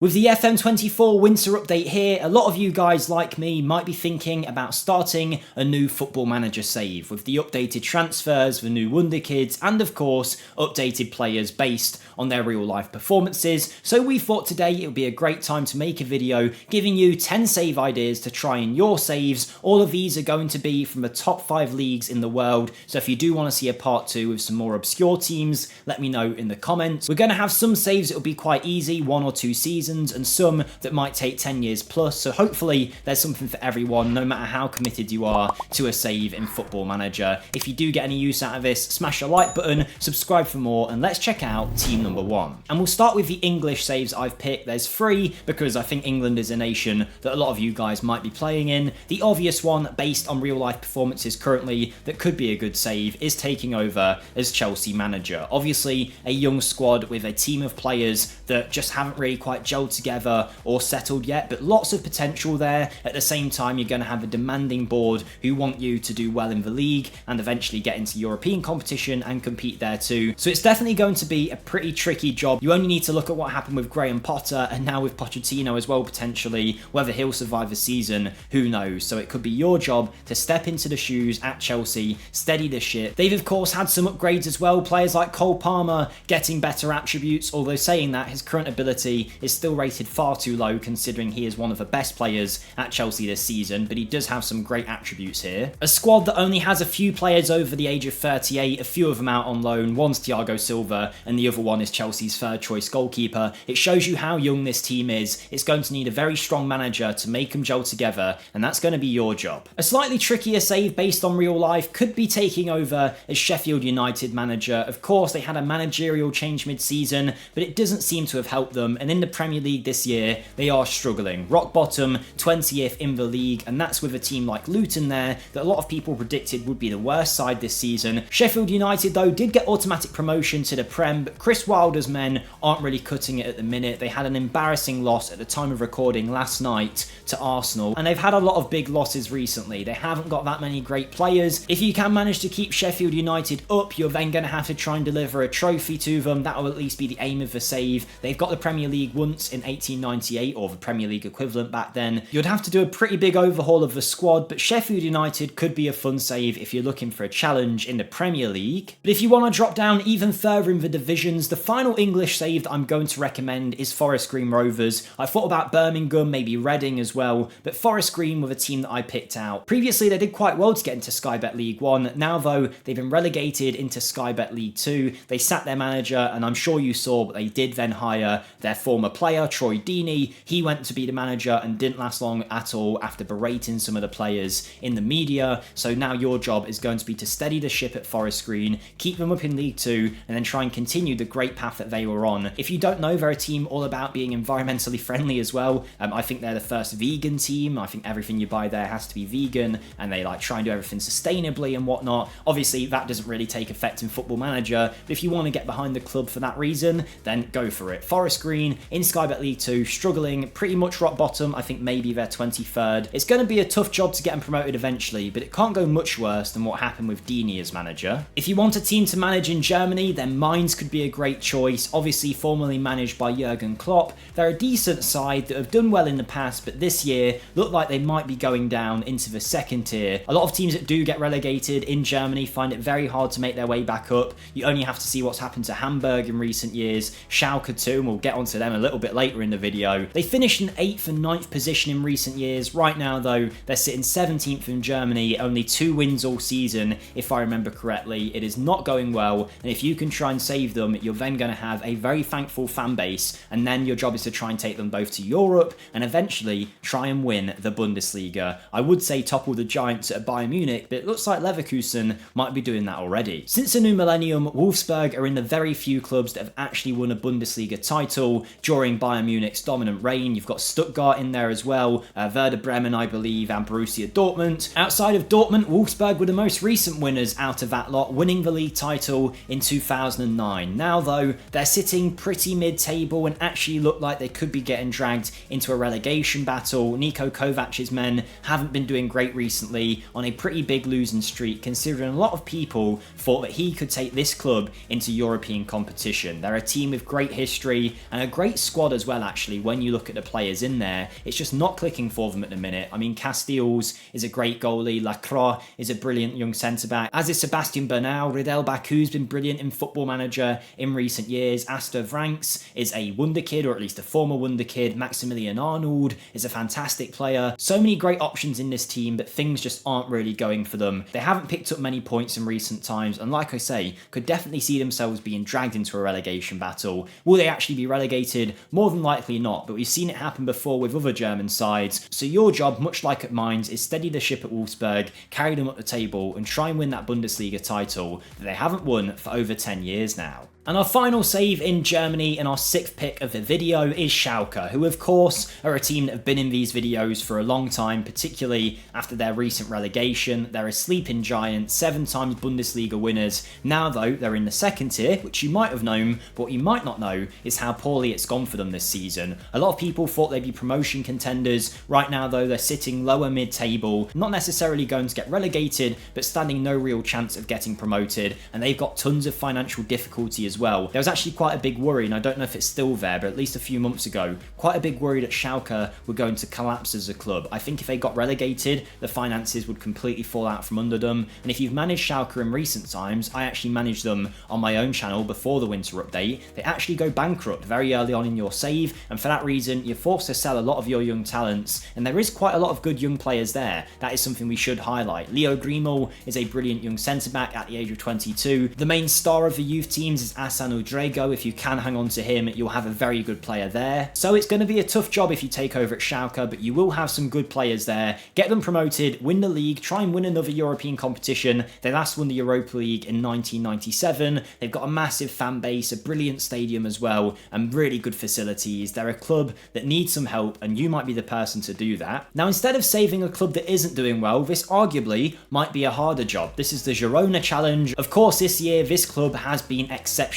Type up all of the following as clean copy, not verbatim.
With the FM24 winter update here, a lot of you guys like me might be thinking about starting a new Football Manager save with the updated transfers, the new Wonderkids, and of course, updated players based on their real life performances. So we thought today it would be a great time to make a video giving you 10 save ideas to try in your saves. All of these are going to be from the top 5 leagues in the world. So if you do want to see a part 2 with some more obscure teams, let me know in the comments. We're going to have some saves that will be quite easy, 1 or 2 seasons, and some that might take 10 years plus, so hopefully there's something for everyone, no matter how committed you are to a save in Football Manager. If you do get any use out of this, smash a like button, subscribe for more, and let's check out team number 1. And we'll start with the English saves I've picked. There's 3, because I think England is a nation that a lot of you guys might be playing in. The obvious one, based on real life performances currently, that could be a good save, is taking over as Chelsea manager. Obviously, a young squad with a team of players that just haven't really quite gelled together or settled yet, but lots of potential there. At the same time, you're going to have a demanding board who want you to do well in the league and eventually get into European competition and compete there too. So it's definitely going to be a pretty tricky job. You only need to look at what happened with Graham Potter and now with Pochettino as well, potentially. Whether he'll survive the season, who knows? So it could be your job to step into the shoes at Chelsea, steady the ship. They've of course had some upgrades as well, players like Cole Palmer getting better attributes, although saying that, his current ability is still rated far too low considering he is one of the best players at Chelsea this season, but he does have some great attributes here. A squad that only has a few players over the age of 38, a few of them out on loan. One's Thiago Silva and the other one is Chelsea's third choice goalkeeper. It shows you how young this team is. It's going to need a very strong manager to make them gel together, and that's going to be your job. A slightly trickier save based on real life could be taking over as Sheffield United manager. Of course, they had a managerial change mid-season, but it doesn't seem to have helped them, and in the Premier League this year, they are struggling. Rock bottom, 20th in the league, and that's with a team like Luton there that a lot of people predicted would be the worst side this season. Sheffield United, though, did get automatic promotion to the Prem, but Chris Wilder's men aren't really cutting it at the minute. They had an embarrassing loss at the time of recording last night to Arsenal, and they've had a lot of big losses recently. They haven't got that many great players. If you can manage to keep Sheffield United up, you're then going to have to try and deliver a trophy to them. That will at least be the aim of the save. They've got the Premier League once in 1898, or the Premier League equivalent back then. You'd have to do a pretty big overhaul of the squad, but Sheffield United could be a fun save if you're looking for a challenge in the Premier League. But if you want to drop down even further in the divisions, the final English save that I'm going to recommend is Forest Green Rovers. I thought about Birmingham, maybe Reading as well, but Forest Green were the team that I picked out. Previously, they did quite well to get into Sky Bet League 1. Now, though, they've been relegated into Sky Bet League 2. They sacked their manager, and I'm sure you saw, but they did then hire their former player, Troy Deeney. He went to be the manager and didn't last long at all after berating some of the players in the media. So now your job is going to be to steady the ship at Forest Green, keep them up in League 2, and then try and continue the great path that they were on. If you don't know, they're a team all about being environmentally friendly as well. I think they're the first vegan team. I think everything you buy there has to be vegan, and they like try and do everything sustainably and whatnot. Obviously, that doesn't really take effect in Football Manager, but if you want to get behind the club for that reason, then go for it. Forest Green in Sky Bet League 2, struggling, pretty much rock bottom. I think maybe they're 23rd. It's going to be a tough job to get them promoted eventually, but it can't go much worse than what happened with Deeney as manager. If you want a team to manage in Germany, then Mainz could be a great choice. Obviously formerly managed by Jurgen Klopp. They're a decent side that have done well in the past, but this year look like they might be going down into the second tier. A lot of teams that do get relegated in Germany find it very hard to make their way back up. You only have to see what's happened to Hamburg in recent years. Schalke too, and we'll get onto them a little bit later in the video. They finished in 8th and 9th position in recent years. Right now though, they're sitting 17th in Germany, only 2 wins all season if I remember correctly. It is not going well, and if you can try and save them, you're then going to have a very thankful fan base, and then your job is to try and take them both to Europe and eventually try and win the Bundesliga. I would say topple the giants at Bayern Munich, but it looks like Leverkusen might be doing that already. Since the new millennium, Wolfsburg are in the very few clubs that have actually won a Bundesliga title during Bayern Munich's dominant reign. You've got Stuttgart in there as well, Werder Bremen I believe, and Borussia Dortmund. Outside of Dortmund, Wolfsburg were the most recent winners out of that lot, winning the league title in 2009. Now though, they're sitting pretty mid-table and actually look like they could be getting dragged into a relegation battle. Niko Kovac's men haven't been doing great recently, on a pretty big losing streak, considering a lot of people thought that he could take this club into European competition. They're a team with great history and a great squad squad as well, actually, when you look at the players in there, it's just not clicking for them at the minute. I mean, Castells is a great goalie, Lacroix is a brilliant young centre-back, as is Sebastian Bernal. Ridel Baku's been brilliant in Football Manager in recent years. Astor Vranks is a wonderkid, or at least a former wonderkid. Maximilian Arnold is a fantastic player. So many great options in this team, but things just aren't really going for them. They haven't picked up many points in recent times, and like I say, could definitely see themselves being dragged into a relegation battle. Will they actually be relegated? More than likely not, but we've seen it happen before with other German sides. So your job, much like at mine, is steady the ship at Wolfsburg, carry them up the table, and try and win that Bundesliga title that they haven't won for over 10 years now. And our final save in Germany and our 6th pick of the video is Schalke, who of course are a team that have been in these videos for a long time, particularly after their recent relegation. They're a sleeping giant, 7 times Bundesliga winners. Now though, they're in the 2nd tier, which you might have known, but what you might not know is how poorly it's gone for them this season. A lot of people thought they'd be promotion contenders. Right now though, they're sitting lower mid-table, not necessarily going to get relegated, but standing no real chance of getting promoted, and they've got tons of financial difficulty as well. There was actually quite a big worry, and I don't know if it's still there, but at least a few months ago, quite a big worry that Schalke were going to collapse as a club. I think if they got relegated, the finances would completely fall out from under them. And if you've managed Schalke in recent times, I actually managed them on my own channel before the winter update, they actually go bankrupt very early on in your save, and for that reason, you're forced to sell a lot of your young talents, and there is quite a lot of good young players there. That is something we should highlight. Leo Grimel is a brilliant young centre-back at the age of 22. The main star of the youth teams is Asan Udrego. If you can hang on to him, you'll have a very good player there. So it's going to be a tough job if you take over at Schalke, but you will have some good players there. Get them promoted, win the league, try and win another European competition. They last won the Europa League in 1997. They've got a massive fan base, a brilliant stadium as well, and really good facilities. They're a club that needs some help, and you might be the person to do that. Now, instead of saving a club that isn't doing well, this arguably might be a harder job. This is the Girona Challenge. Of course, this year, this club has been exceptional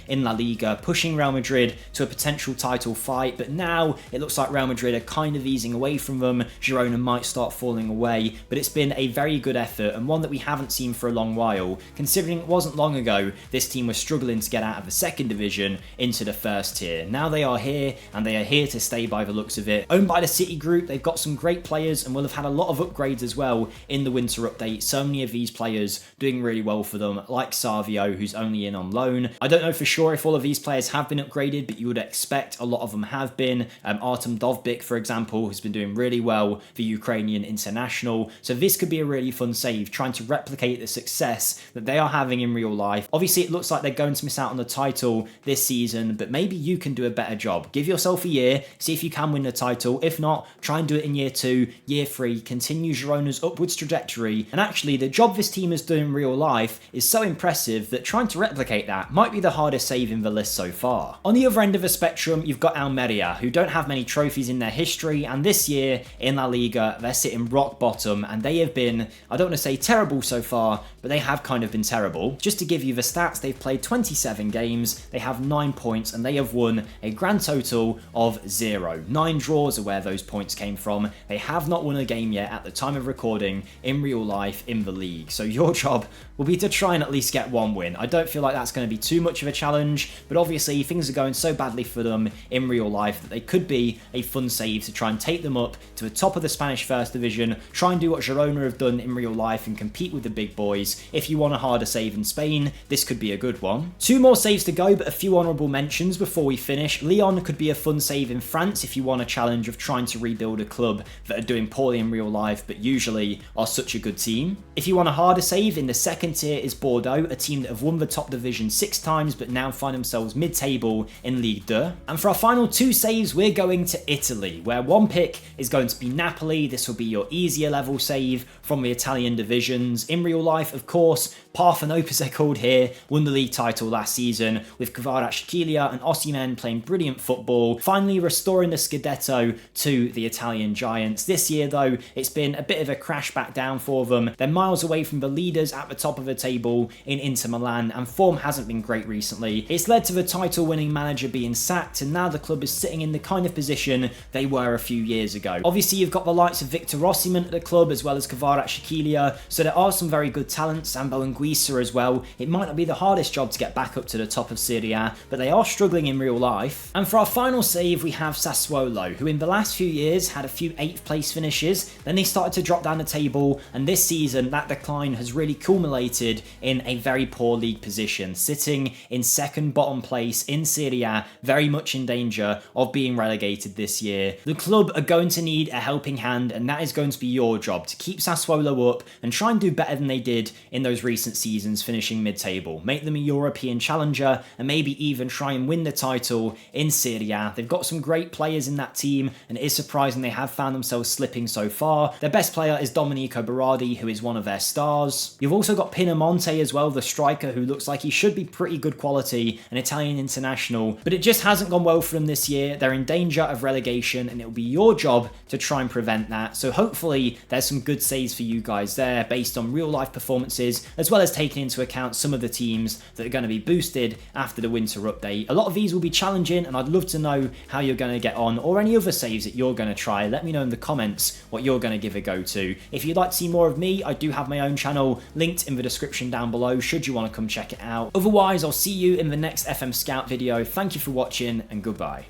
in La Liga, pushing Real Madrid to a potential title fight, but now it looks like Real Madrid are kind of easing away from them. Girona might start falling away, but it's been a very good effort, and one that we haven't seen for a long while, considering it wasn't long ago this team was struggling to get out of the 2nd division into the 1st tier. Now they are here, and they are here to stay by the looks of it. Owned by the City Group, they've got some great players and will have had a lot of upgrades as well in the winter update. So many of these players doing really well for them, like Savio, who's only in on loan. I don't know for sure if all of these players have been upgraded, but you would expect a lot of them have been. Artem Dovbyk, for example, has been doing really well for Ukrainian international. So this could be a really fun save, trying to replicate the success that they are having in real life. Obviously, it looks like they're going to miss out on the title this season, but maybe you can do a better job. Give yourself a year, see if you can win the title. If not, try and do it in year 2, year 3, continue Girona's upwards trajectory. And actually, the job this team is doing in real life is so impressive that trying to replicate that might be the hardest save in the list so far. On the other end of the spectrum, you've got Almeria, who don't have many trophies in their history, and this year in La Liga, they're sitting rock bottom, and they have been, I don't want to say terrible so far, but they have kind of been terrible. Just to give you the stats, they've played 27 games, they have 9 points, and they have won a grand total of 0. 9 draws are where those points came from. They have not won a game yet at the time of recording in real life in the league. So your job will be to try and at least get 1 win. I don't feel like that's going to be too much of a challenge, but obviously things are going so badly for them in real life that they could be a fun save to try and take them up to the top of the Spanish 1st division, try and do what Girona have done in real life and compete with the big boys. If you want a harder save in Spain, this could be a good one. 2 more saves to go, but a few honourable mentions before we finish. Lyon could be a fun save in France if you want a challenge of trying to rebuild a club that are doing poorly in real life but usually are such a good team. If you want a harder save, in the 2nd tier is Bordeaux, a team that have won the top division 6 times but now find themselves mid-table in Ligue 2. And for our final 2 saves, we're going to Italy, where 1 pick is going to be Napoli. This will be your easier level save from the Italian divisions. In real life, of course, Parthenope as they're called here, won the league title last season with Kvaratskhelia and Osimhen playing brilliant football, finally restoring the Scudetto to the Italian giants. This year though, it's been a bit of a crash back down for them. They're miles away from the leaders at the top of the table in Inter Milan, and form hasn't been great great recently. It's led to the title-winning manager being sacked, and now the club is sitting in the kind of position they were a few years ago. Obviously, you've got the likes of Victor Osimhen at the club, as well as Kvaratskhelia, so there are some very good talents, and Anguissa as well. It might not be the hardest job to get back up to the top of Syria, but they are struggling in real life. And for our final save, we have Sassuolo, who in the last few years had a few 8th place finishes, then they started to drop down the table, and this season that decline has really culminated in a very poor league position, sitting in second bottom place in Syria, very much in danger of being relegated this year. The club are going to need a helping hand, and that is going to be your job, to keep Sassuolo up and try and do better than they did in those recent seasons, finishing mid-table. Make them a European challenger, and maybe even try and win the title in Syria. They've got some great players in that team, and it is surprising they have found themselves slipping so far. Their best player is Domenico Berardi, who is one of their stars. You've also got Pinamonti as well, the striker, who looks like he should be pretty good quality, an Italian international, but it just hasn't gone well for them this year. They're in danger of relegation, and it'll be your job to try and prevent that. So hopefully there's some good saves for you guys there based on real life performances, as well as taking into account some of the teams that are going to be boosted after the winter update. A lot of these will be challenging, and I'd love to know how you're going to get on, or any other saves that you're going to try. Let me know in the comments what you're going to give a go to. If you'd like to see more of me, I do have my own channel linked in the description down below should you want to come check it out. Otherwise, I'll see you in the next FM Scout video. Thank you for watching, and goodbye.